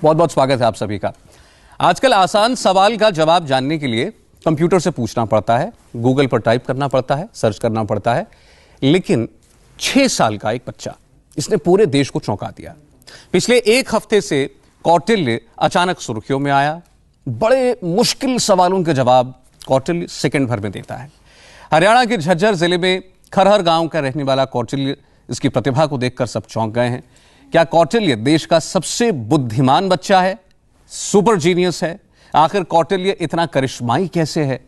बहुत बहुत स्वागत है आप सभी का। आजकल आसान सवाल का जवाब जानने के लिए कंप्यूटर से पूछना पड़ता है, गूगल पर टाइप करना पड़ता है, सर्च करना पड़ता है। लेकिन 6 साल का एक बच्चा, इसने पूरे देश को चौंका दिया। पिछले एक हफ्ते से कौटिल्य अचानक सुर्खियों में आया। बड़े मुश्किल सवालों के जवाब कौटिल्य सेकंड भर में देता है। हरियाणा के झज्जर जिले में खरहर गांव का रहने वाला कौटिल्य, इसकी प्रतिभा को देखकर सब चौंक गए हैं। क्या कौटिल्य देश का सबसे बुद्धिमान बच्चा है, सुपर जीनियस है? आखिर कौटिल्य इतना करिश्माई कैसे है?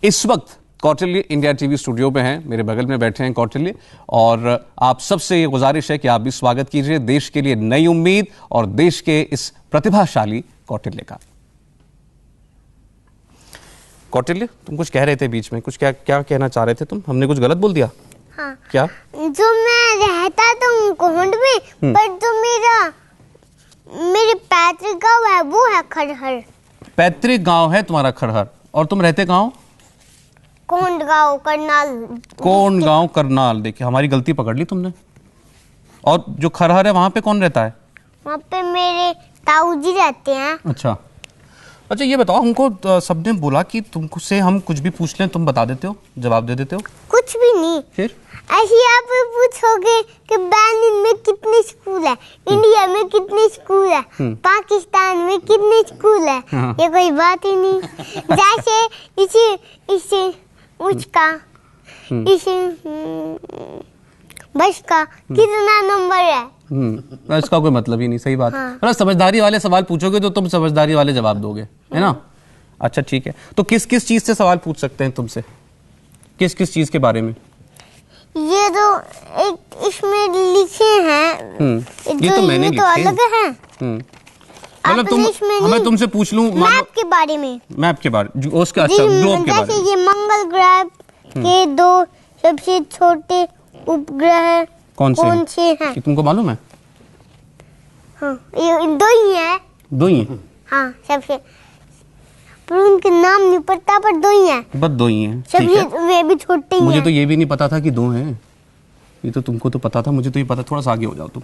इस वक्त कौटिल्य इंडिया टीवी स्टूडियो में हैं, मेरे बगल में बैठे हैं कौटिल्य, और आप सबसे ये गुजारिश है कि आप भी स्वागत कीजिए देश के लिए नई उम्मीद और देश के इस प्रतिभाशाली कौटिल्य का। कौटिल्य, तुम कुछ कह रहे थे बीच में, कुछ क्या क्या कहना चाह रहे थे तुम? हमने कुछ गलत बोल दिया? हाँ। क्या? जो मैं रहता तो कोहंड में, पर जो मेरे पैतृक गाँव है वो है खरहर। पैतृक गांव है तुम्हारा खरहर, और तुम रहते गांव? कोहंड गाँव, करनाल। कौन गांव? करनाल। देखिए हमारी गलती पकड़ ली तुमने। और जो खरहर है वहां पे कौन रहता है? वहाँ पे मेरे ताऊजी रहते हैं। अच्छा, ये बताओ, हमको सबने बोला कि तुमसे हम कुछ भी पूछ लें तुम बता देते हो, जवाब दे देते हो? कुछ भी नहीं। फिर ऐसे आप पूछोगे कि बेनिन में कितने स्कूल है, इंडिया में कितने स्कूल है, पाकिस्तान में कितने स्कूल है, ये कोई बात ही नहीं। जैसे इसे उसका बस का कितना नंबर है, इसका कोई मतलब ही नहीं। सही बात। हाँ। समझदारी वाले सवाल पूछोगे तो तुम समझदारी वाले जवाब दोगे, है ना? अच्छा ठीक है, तो किस किस चीज से सवाल पूछ सकते हैं तुमसे? किस किस चीज के बारे में? ये जो एक इसमें लिखे हैं, ये तो मैंने तो अलग है। मतलब हमें तुमसे पूछ लूं मैप के बारे में। मैप के बारे, उसका अच्छा ग्लोब के बारे में। जैसे ये मंगल ग्रह के 2 सबसे छोटे उपग्रह कौन से हैं? तुमको मालूम है? हाँ, ये 2 ही हैं। 2 ही हैं? हाँ, सबसे, पर उनके नाम नहीं पता, पर 2 ही हैं। बस 2 ही हैं। सबसे वे भी छोटे ही हैं। मुझे तो ये भी नहीं पता था कि 2 हैं। ये तो तुमको तो पता था, मुझे तो ये पता। थोड़ा सा आगे हो जाओ तुम।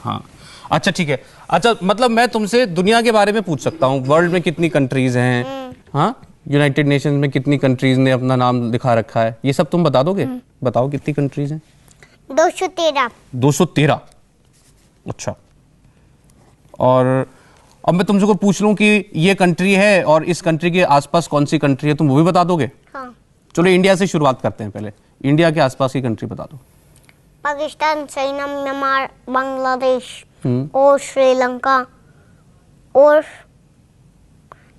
हाँ अच्छा ठीक है। अच्छा, मतलब मैं तुमसे दुनिया के बारे में पूछ सकता हूँ। वर्ल्ड में कितनी कंट्रीज हैं? हाँ, यूनाइटेड नेशन में कितनी कंट्रीज ने अपना नाम लिखा रखा है, ये सब तुम बता दोगे? बताओ कितनी कंट्रीज हैं? 213। 213? अच्छा। और अब मैं तुमसे को पूछ लूं कि ये कंट्री है और इस कंट्री के आसपास कौन सी कंट्री है, तुम वो भी बता दोगे? हाँ। चलो इंडिया से शुरुआत करते हैं। पहले इंडिया के आसपास की कंट्री बता दो। पाकिस्तान, चाइना, म्यांमार, बांग्लादेश और श्रीलंका और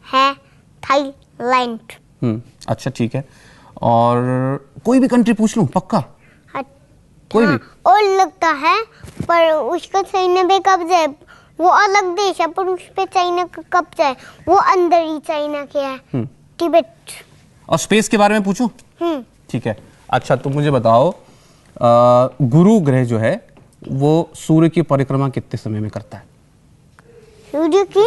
है थाईलैंड। अच्छा ठीक है। और कोई भी कंट्री पूछ लूं? पक्का? कोई भी? और लगता है, पर उसका चाइना पे कब्जा है, वो अलग देश है, पर उस पे चाइना का कब्जा है, वो अंदर ही चाइना के है, तिब्बत। और स्पेस के बारे में पूछूं? ठीक है। अच्छा, तुम मुझे बताओ, गुरु ग्रह जो है वो सूर्य की परिक्रमा कितने समय में करता है? सूर्य की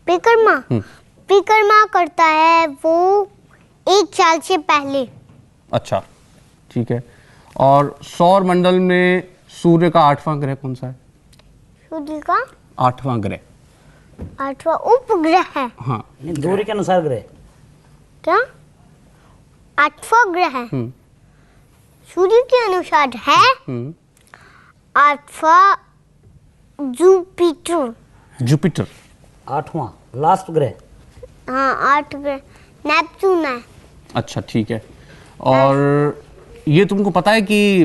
परिक्रमा करता है वो 1 साल से पहले। अच्छा ठीक है। और सौर मंडल में सूर्य का 8वां ग्रह कौन सा है? सूर्य का 8वां ग्रह? 8वां उपग्रह है। हाँ, दूरी के अनुसार ग्रह। क्या 8वां ग्रह है? सूर्य के अनुसार है 8वां जुपिटर। 8वां लास्ट ग्रह। हाँ, 8 ग्रह नेपच्यून है। अच्छा ठीक है। और ये तुमको पता है कि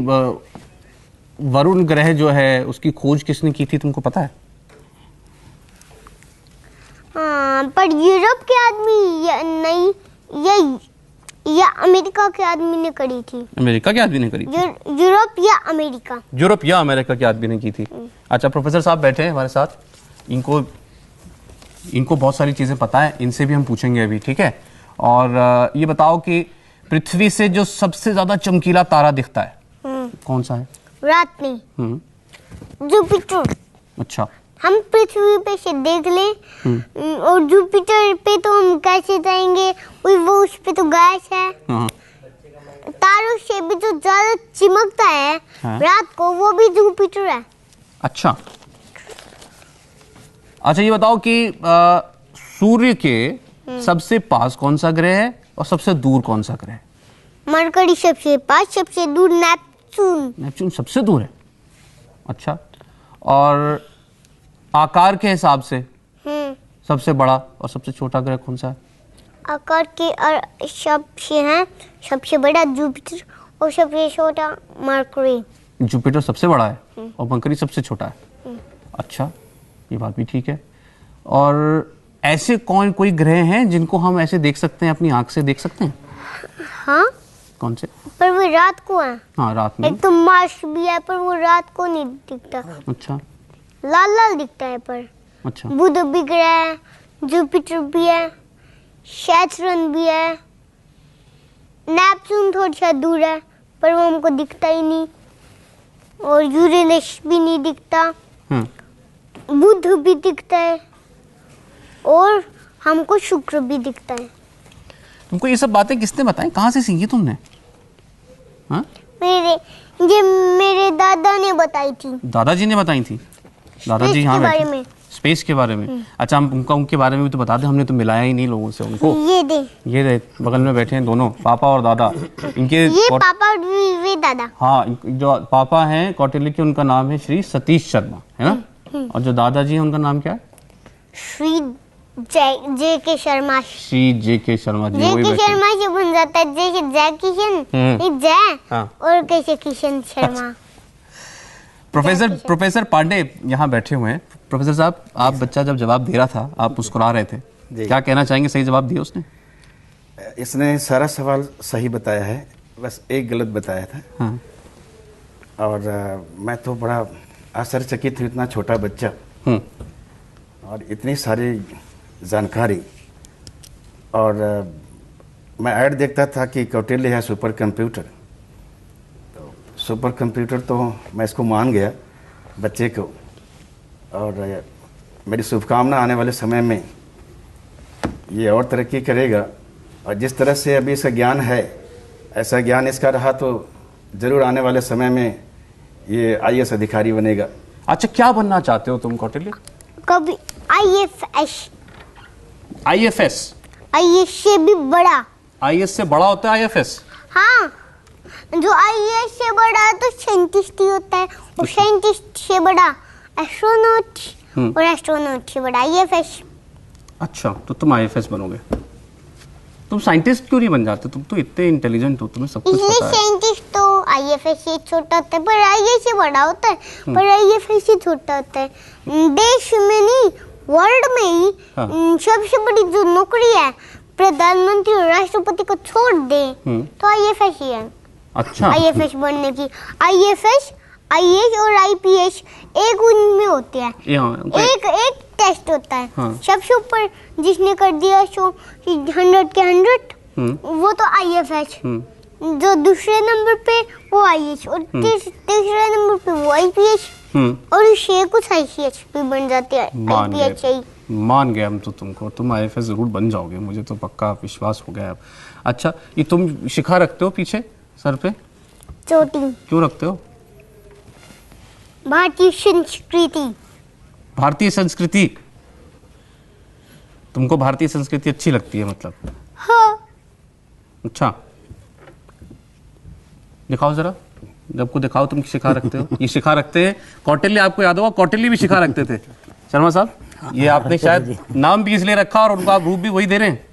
वरुण ग्रह जो है उसकी खोज किसने की थी, तुमको पता है? हाँ, पर यूरोप के आदमी नहीं, या अमेरिका के आदमी ने करी थी। अमेरिका के आदमी ने करी थी? यूरोप या अमेरिका। यूरोप या अमेरिका के आदमी ने की थी। अच्छा, प्रोफेसर साहब बैठे हैं हमारे साथ, इनको बहुत सारी चीजें पता है, इनसे भी हम पूछेंगे अभी, ठीक है? और ये बताओ कि पृथ्वी से जो सबसे ज्यादा चमकीला तारा दिखता है कौन सा है? रात में जुपिटर। अच्छा, हम पृथ्वी पे से देख ले और जुपिटर पे तो हम कैसे जाएंगे, वो उस पे तो गैस है। तारों से भी जो ज्यादा चिमकता है रात को, वो भी जुपिटर है। अच्छा, अच्छा ये बताओ कि सूर्य के सबसे पास कौन सा ग्रह है और सबसे दूर कौन सा ग्रह है? मरकरी सबसे पास, सबसे दूर नेपच्यून। नेपच्यून सबसे दूर है। अच्छा, और आकार के हिसाब से सबसे बड़ा और सबसे छोटा ग्रह कौन सा है? आकार के और सबसे बड़ा जुपिटर और सबसे छोटा मरकरी। जुपिटर सबसे बड़ा है और मरकरी सबसे छोटा है। अच्छा, ये बात भी ठीक है। और ऐसे कोई ग्रह हैं जिनको हम ऐसे देख सकते हैं, अपनी आंख से देख सकते हैं? हाँ, कौन से? पर वो रात को है। हाँ, रात में। एक तो मार्स भी है पर वो रात को नहीं दिखता, अच्छा लाल लाल दिखता है। पर अच्छा, बुध भी ग्रह है, जुपिटर भी है, सैटर्न भी है, नेपच्यून थोड़ा सा दूर है पर वो हमको दिखता ही नहीं, और यूरेनस भी नहीं दिखता, बुध भी दिखता है, और हमको शुक्र भी दिखता है। तुमको ये सब बातें किसने बताई, कहाँ से सीखी तुमने? हाँ, मेरे दादा ने बताई थी। दादाजी ने बताई थी? दादाजी यहाँ बारे बैठे? में। स्पेस के बारे में। अच्छा, हम उनके बारे में भी तो बता दें, हमने तो मिलाया ही नहीं लोगों से उनको। ये दे बगल में बैठे हैं दोनों, पापा और दादा। इनके ये पापा और वे दादा। हाँ, जो पापा हैं कौटिल्य के, उनका नाम है श्री सतीश शर्मा, है ना? और जो दादाजी हैं उनका नाम क्या है? श्री जे के शर्मा। श्री जे के शर्मा जी। जे के शर्मा से बन जाता है जैसे जय किशन, जय हाँ। और कैसे किशन शर्मा। प्रोफेसर पांडे यहाँ बैठे हुए हैं। प्रोफेसर साहब, आप बच्चा जब जवाब दे रहा था, आप मुस्कुरा रहे थे, क्या कहना चाहेंगे? सही जवाब दिया उसने? इसने सारा सवाल सही बताया है, बस एक गलत बताया था। हाँ। और मैं तो बड़ा आश्चर्यचकित हूँ, इतना छोटा बच्चा और इतनी सारी जानकारी। और मैं ऐड देखता था कि कौटिल्य है सुपर कंप्यूटर, तो सुपर कंप्यूटर तो मैं इसको मान गया बच्चे को। और मेरी शुभकामना आने वाले समय में ये और तरक्की करेगा, और जिस तरह से अभी इसका ज्ञान है, ऐसा ज्ञान इसका रहा तो ज़रूर आने वाले समय में ये IAS अधिकारी बनेगा। अच्छा, क्या बनना चाहते हो तुम कौटिल्य? कभी IFS। IFS? IAS से भी बड़ा। IAS से बड़ा होता है IFS? हाँ, जो IAS से बड़ा है तो साइंटिस्ट ही होता है, और साइंटिस्ट से बड़ा एस्ट्रोनॉट, और एस्ट्रोनॉट से बड़ा IFS। अच्छा, तो तुम IFS बनोगे। तुम साइंटिस्ट क्यों नहीं बन जाते? तुम तो इतने इंटेलिजेंट हो, तुम्हें सब कुछ इसलिए पता है। साइंटिस्ट तो IFS से छोटा होता है, पर IAS से बड़ा होता है, पर IFS से छोटा होता है। देश में नहीं, वर्ल्ड में ही सबसे बड़ी जो नौकरी है प्रधानमंत्री और राष्ट्रपति को छोड़ दे तो IFS ही है। अच्छा, IFS बनने की IFS, IAS और IPS एक उनमें होते हैं। एक टेस्ट होता है। सबसे ऊपर जिसने कर दिया 100 के 100 वो तो IFS, जो दूसरे नंबर पे वो IAS, और तीसरे नंबर पे वो IPS, और इससे कुछ ICS भी बन जाते हैं। IPS से मान गए हम तो तुमको, तुम IFS जरूर बन जाओगे, मुझे तो पक्का विश्वास हो गया अब। अच्छा, ये तुम शिखा रखते हो पीछे सर पे? चोटी। क्यों रखते हो? भारतीय संस्कृति। भारतीय संस्कृति? तुमको भारतीय संस्कृति अच्छी लगती है मतलब? हाँ। अच्छा, दिखाओ जरा, जब को दिखाओ तुम शिखा रखते हो। ये शिखा रखते हैं कौटिल्य, आपको याद होगा कौटिल्य भी शिखा रखते थे। शर्मा साहब, ये आपने शायद नाम भी इसलिए रखा और उनको आप रूप भी वही दे रहे हैं?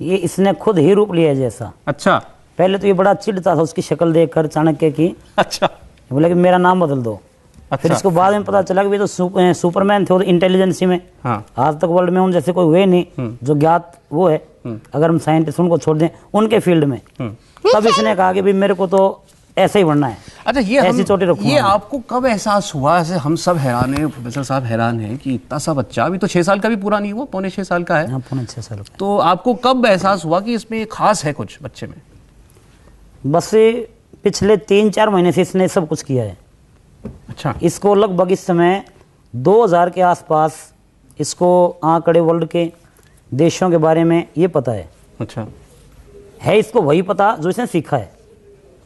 ये इसने खुद ही रूप लिया जैसा। अच्छा, पहले तो ये बड़ा चिढ़ता था उसकी शक्ल देखकर चाणक्य की। अच्छा, बोला कि मेरा नाम बदल दो। अच्छा। फिर इसको बाद में पता चला कि ये तो सुपरमैन थे इंटेलिजेंसी में। हाँ। आज तक वर्ल्ड में उन जैसे कोई हुए नहीं जो ज्ञात वो है, अगर हम साइंटिस्ट उनको छोड़ दें उनके फील्ड में। तब इसने कहा कि भाई मेरे को तो ऐसा ही बनना है। अच्छा, ऐसी चोटी रखूंगा। ये आपको कब एहसास हुआ? ऐसे हम सब हैरान हैं, प्रोफेसर साहब हैरान हैं कि इतना सा बच्चा, अभी तो 6 साल का भी पूरा नहीं हुआ, पौने 6 साल का है। हाँ, पौने 6 साल का। तो आपको कब एहसास हुआ कि इसमें खास है कुछ बच्चे में? बस पिछले 3-4 महीने से इसने सब कुछ किया है। अच्छा, इसको लगभग इस समय 2000 के आसपास इसको आंकड़े वर्ल्ड के देशों के बारे में ये पता है। अच्छा, है इसको वही पता जो इसने सीखा है,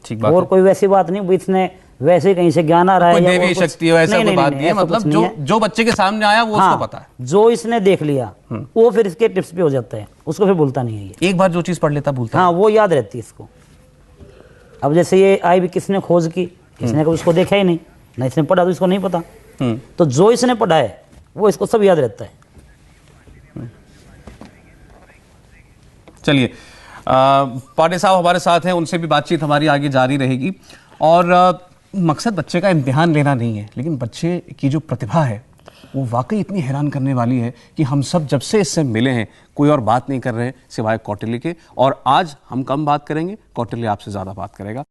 ठीक बात और है। कोई वैसी बात नहीं। वो इसने वैसे ही कहीं से ज्ञान आ रहा है कोई या देवी और कुछ- शक्ति हो, ऐसा कोई बात नहीं है, ऐसा कुछ मतलब नहीं है। जो बच्चे के सामने आया वो उसको पता है। जो इसने देख लिया वो फिर इसके टिप्स पे हो जाता है, उसको फिर भूलता नहीं है ये। एक बार जो चीज पढ़ लेता भूलता हाँ, वो याद रहती है इसको। अब जैसे ये आई भी किसने खोज की, इसने कभी इसको देखा ही नहीं ना, इसने पढ़ा तो इसको नहीं पता। तो जो इसने पढ़ा है वो इसको सब याद रहता है। चलिए, पांडे साहब हमारे साथ हैं, उनसे भी बातचीत हमारी आगे जारी रहेगी। और मकसद बच्चे का इम्तिहान लेना नहीं है, लेकिन बच्चे की जो प्रतिभा है वो वाकई इतनी हैरान करने वाली है कि हम सब जब से इससे मिले हैं कोई और बात नहीं कर रहे हैं सिवाय कौटिल्य के। और आज हम कम बात करेंगे, कौटिल्य आपसे ज़्यादा बात करेगा।